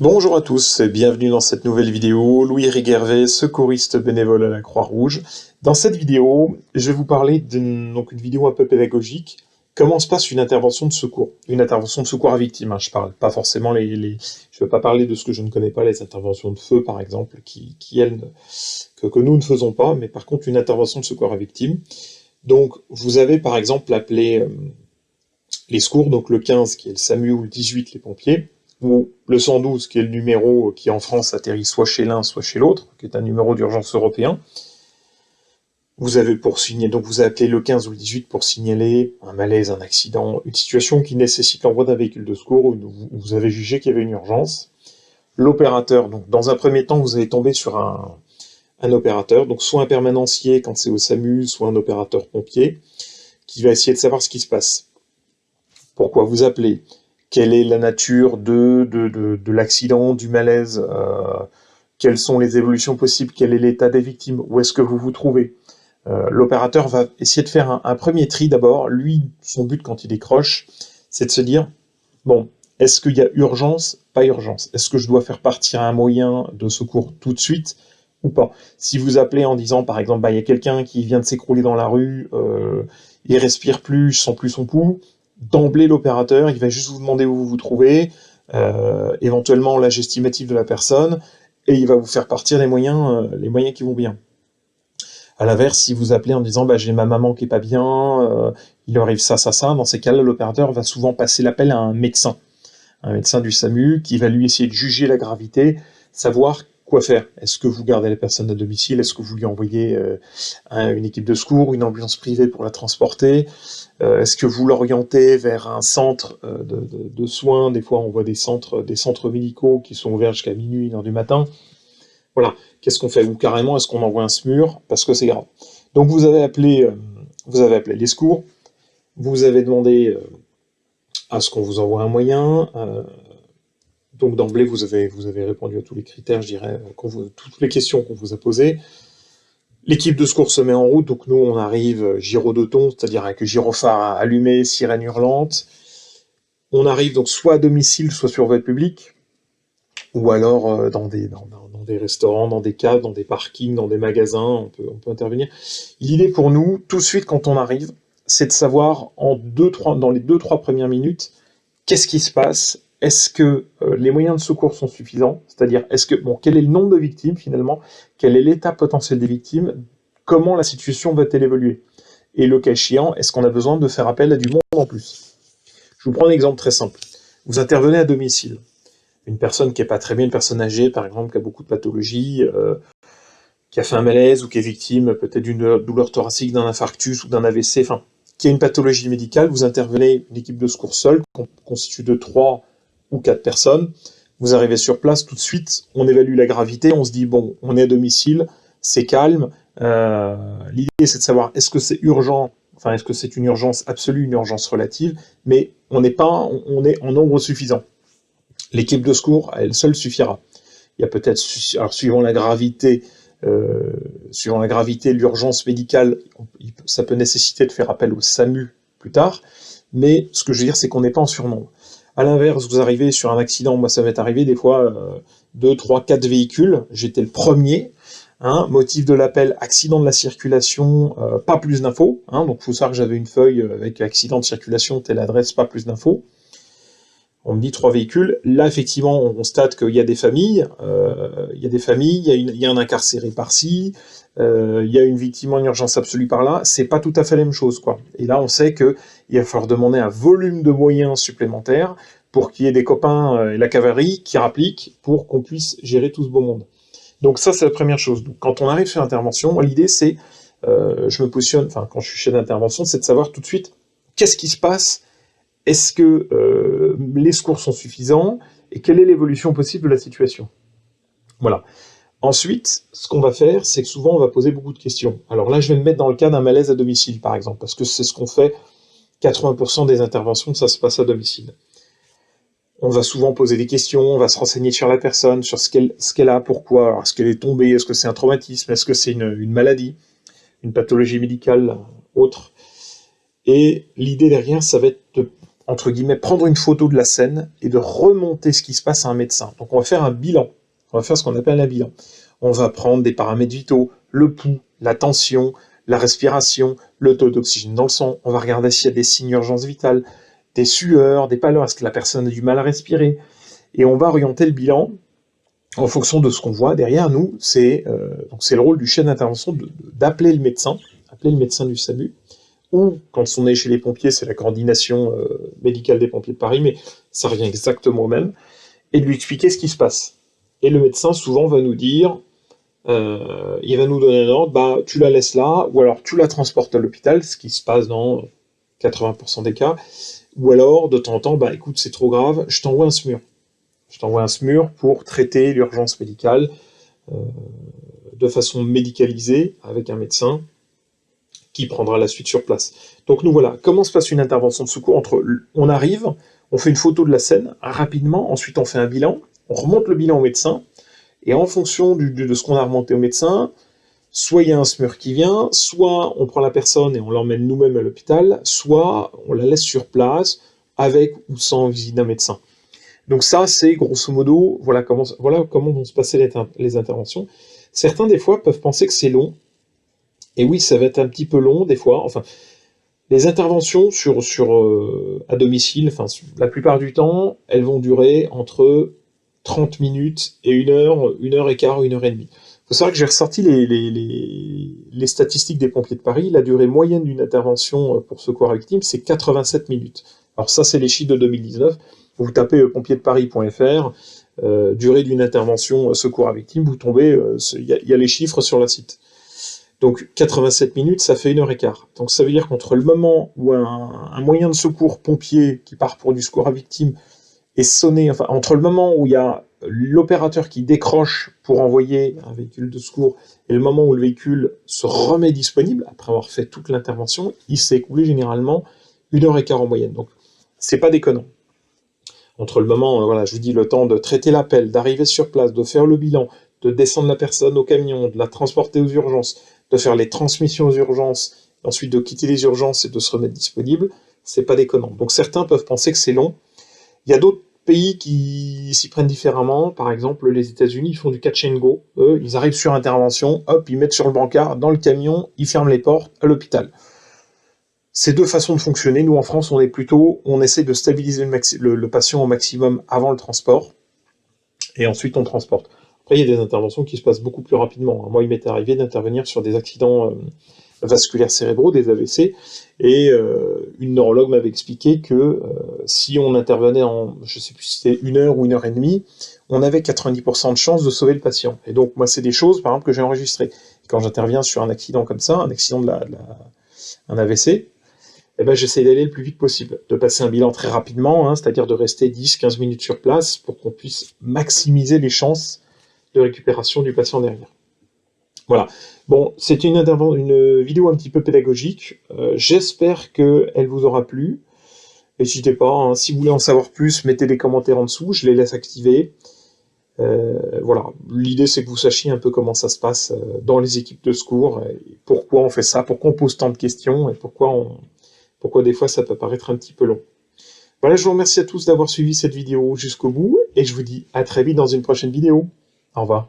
Bonjour à tous et bienvenue dans cette nouvelle vidéo. Louis Riguervet, secouriste bénévole à la Croix-Rouge. Dans cette vidéo, je vais vous parler d'une vidéo un peu pédagogique. Comment se passe une intervention de secours? Une intervention de secours à victime, hein, je parle pas forcément je ne vais pas parler de ce que je ne connais pas, les interventions de feu par exemple, que nous ne faisons pas, mais par contre une intervention de secours à victime. Donc vous avez par exemple appelé les secours, donc le 15 qui est le SAMU ou le 18 les pompiers, ou le 112 qui est le numéro qui en France atterrit soit chez l'un soit chez l'autre, qui est un numéro d'urgence européen. Vous avez donc vous appelez le 15 ou le 18 pour signaler un malaise, un accident, une situation qui nécessite l'envoi d'un véhicule de secours où vous avez jugé qu'il y avait une urgence. L'opérateur, donc dans un premier temps, vous allez tomber sur un opérateur, donc soit un permanencier quand c'est au SAMU, soit un opérateur pompier, qui va essayer de savoir ce qui se passe. Pourquoi vous appelez? Quelle est la nature de l'accident, du malaise? Quelles sont les évolutions possibles? Quel est l'état des victimes? Où est-ce que vous vous trouvez? L'opérateur va essayer de faire un premier tri d'abord. Lui, son but quand il décroche, c'est de se dire, bon, est-ce qu'il y a urgence? Pas urgence. Est-ce que je dois faire partir un moyen de secours tout de suite ou pas? Si vous appelez en disant, par exemple, il y a quelqu'un qui vient de s'écrouler dans la rue, il respire plus, je sens plus son pouls, d'emblée l'opérateur, il va juste vous demander où vous vous trouvez, éventuellement l'âge estimatif de la personne, et il va vous faire partir les moyens qui vont bien. À l'inverse, si vous appelez en disant j'ai ma maman qui est pas bien, il arrive ça, dans ces cas-là, l'opérateur va souvent passer l'appel à un médecin du SAMU, qui va lui essayer de juger la gravité, savoir quoi faire. Est-ce que vous gardez la personne à domicile? Est-ce que vous lui envoyez une équipe de secours, une ambulance privée pour la transporter? Est-ce que vous l'orientez vers un centre de soins? Des fois, on voit des centres médicaux qui sont ouverts jusqu'à minuit, 1h du matin. Voilà, qu'est-ce qu'on fait? Ou carrément, est-ce qu'on envoie un SMUR parce que c'est grave? Donc vous avez appelé les secours, vous avez demandé à ce qu'on vous envoie un moyen, donc d'emblée vous avez répondu à tous les critères, je dirais, toutes les questions qu'on vous a posées. L'équipe de secours se met en route, donc nous on arrive gyrodoton, c'est-à-dire avec le gyrophare allumé, sirène hurlante. On arrive donc soit à domicile, soit sur voie publique, ou alors dans des restaurants, dans des caves, dans des parkings, dans des magasins, on peut intervenir. L'idée pour nous, tout de suite quand on arrive, c'est de savoir dans les 2-3 premières minutes, qu'est-ce qui se passe? Est-ce que les moyens de secours sont suffisants? C'est-à-dire, quel est le nombre de victimes finalement? Quel est l'état potentiel des victimes? Comment la situation va-t-elle évoluer? Et le cas échéant, est-ce qu'on a besoin de faire appel à du monde en plus? Je vous prends un exemple très simple. Vous intervenez à domicile. Une personne qui n'est pas très bien, une personne âgée par exemple, qui a beaucoup de pathologies, qui a fait un malaise ou qui est victime peut-être d'une douleur thoracique, d'un infarctus ou d'un AVC, enfin, qui a une pathologie médicale, vous intervenez une équipe de secours seule, constituée de 3 ou 4 personnes, vous arrivez sur place tout de suite, on évalue la gravité, on se dit bon, on est à domicile, c'est calme, l'idée c'est de savoir est-ce que c'est urgent, enfin est-ce que c'est une urgence absolue, une urgence relative, mais on est en nombre suffisant. L'équipe de secours, elle seule suffira. Il y a peut-être, alors suivant la gravité, l'urgence médicale, ça peut nécessiter de faire appel au SAMU plus tard, mais ce que je veux dire, c'est qu'on n'est pas en surnombre. À l'inverse, vous arrivez sur un accident, moi ça m'est arrivé des fois, 2, 3, 4 véhicules, j'étais le premier, motif de l'appel, accident de la circulation, pas plus d'infos, donc il faut savoir que j'avais une feuille avec accident de circulation, telle adresse, pas plus d'infos. On me dit 3 véhicules. Là, effectivement, on constate qu'il y a des familles, il y a un incarcéré par-ci, il y a une victime en urgence absolue par-là. C'est pas tout à fait la même chose, quoi. Et là, on sait qu'il va falloir demander un volume de moyens supplémentaires pour qu'il y ait des copains et la cavalerie qui rappliquent pour qu'on puisse gérer tout ce beau monde. Donc ça, c'est la première chose. Donc, quand on arrive sur l'intervention, l'idée, c'est, je me positionne, enfin, quand je suis chef d'intervention, c'est de savoir tout de suite qu'est-ce qui se passe. Est-ce que les secours sont suffisants? Et quelle est l'évolution possible de la situation? Voilà. Ensuite, ce qu'on va faire, c'est que souvent, on va poser beaucoup de questions. Alors là, je vais me mettre dans le cas d'un malaise à domicile, par exemple, parce que c'est ce qu'on fait, 80% des interventions, ça se passe à domicile. On va souvent poser des questions, on va se renseigner sur la personne, sur ce qu'elle a, pourquoi, est-ce qu'elle est tombée, est-ce que c'est un traumatisme, est-ce que c'est une maladie, une pathologie médicale autre. Et l'idée derrière, ça va être entre guillemets, prendre une photo de la scène et de remonter ce qui se passe à un médecin. Donc on va faire un bilan, on va faire ce qu'on appelle un bilan. On va prendre des paramètres vitaux, le pouls, la tension, la respiration, le taux d'oxygène dans le sang, on va regarder s'il y a des signes d'urgence vitale, des sueurs, des pâleurs, est-ce que la personne a du mal à respirer, et on va orienter le bilan en fonction de ce qu'on voit derrière nous. C'est le rôle du chef d'intervention d'appeler le médecin du SAMU, ou quand on est chez les pompiers, c'est la coordination médicale des pompiers de Paris, mais ça revient exactement au même, et de lui expliquer ce qui se passe. Et le médecin souvent va nous dire, il va nous donner un ordre, bah, tu la laisses là, ou alors tu la transportes à l'hôpital, ce qui se passe dans 80% des cas, ou alors de temps en temps, bah écoute, c'est trop grave, je t'envoie un SMUR. Je t'envoie un SMUR pour traiter l'urgence médicale de façon médicalisée avec un médecin qui prendra la suite sur place. Donc nous voilà, comment se passe une intervention de secours on arrive, on fait une photo de la scène rapidement, ensuite on fait un bilan, on remonte le bilan au médecin, et en fonction de ce qu'on a remonté au médecin, soit il y a un SMUR qui vient, soit on prend la personne et on l'emmène nous-mêmes à l'hôpital, soit on la laisse sur place, avec ou sans visite d'un médecin. Donc ça, c'est grosso modo, voilà comment vont se passer les interventions. Certains, des fois, peuvent penser que c'est long, et oui, ça va être un petit peu long, des fois, enfin, les interventions à domicile, enfin, la plupart du temps, elles vont durer entre 30 minutes et 1 heure et quart, 1 heure et demie. Il faut savoir que j'ai ressorti les statistiques des pompiers de Paris. La durée moyenne d'une intervention pour secours à victime, c'est 87 minutes. Alors ça, c'est les chiffres de 2019. Vous tapez pompierdparis.fr, durée d'une intervention secours à victime, vous tombez, il y a les chiffres sur le site. Donc 87 minutes, ça fait 1 heure et quart. Donc ça veut dire qu'entre le moment où un moyen de secours pompier qui part pour du secours à victime est sonné, enfin entre le moment où il y a l'opérateur qui décroche pour envoyer un véhicule de secours et le moment où le véhicule se remet disponible, après avoir fait toute l'intervention, il s'est écoulé généralement 1 heure et quart en moyenne. Donc c'est pas déconnant. Entre le moment, voilà, je vous dis, le temps de traiter l'appel, d'arriver sur place, de faire le bilan, de descendre la personne au camion, de la transporter aux urgences, de faire les transmissions aux urgences, ensuite de quitter les urgences et de se remettre disponible, c'est pas déconnant. Donc certains peuvent penser que c'est long. Il y a d'autres pays qui s'y prennent différemment. Par exemple, les États-Unis, ils font du catch and go. Eux, ils arrivent sur intervention, hop, ils mettent sur le brancard, dans le camion, ils ferment les portes à l'hôpital. C'est deux façons de fonctionner. Nous, en France, on essaie de stabiliser le patient au maximum avant le transport, et ensuite on transporte. Après, il y a des interventions qui se passent beaucoup plus rapidement. Moi, il m'est arrivé d'intervenir sur des accidents vasculaires cérébraux, des AVC, et une neurologue m'avait expliqué que si on intervenait en, je sais plus si c'était 1 heure ou 1 heure et demie, on avait 90% de chances de sauver le patient. Et donc, moi, c'est des choses, par exemple, que j'ai enregistrées. Quand j'interviens sur un accident comme ça, un accident un AVC, eh ben, j'essaie d'aller le plus vite possible, de passer un bilan très rapidement, hein, c'est-à-dire de rester 10-15 minutes sur place pour qu'on puisse maximiser les chances de récupération du patient derrière. Voilà. Bon, c'était une vidéo un petit peu pédagogique. J'espère qu'elle vous aura plu. N'hésitez pas, hein, si vous voulez en savoir plus, mettez des commentaires en dessous, je les laisse activer. Voilà. L'idée, c'est que vous sachiez un peu comment ça se passe dans les équipes de secours, et pourquoi on fait ça, pourquoi on pose tant de questions, et pourquoi des fois ça peut paraître un petit peu long. Voilà, je vous remercie à tous d'avoir suivi cette vidéo jusqu'au bout, et je vous dis à très vite dans une prochaine vidéo. Au revoir.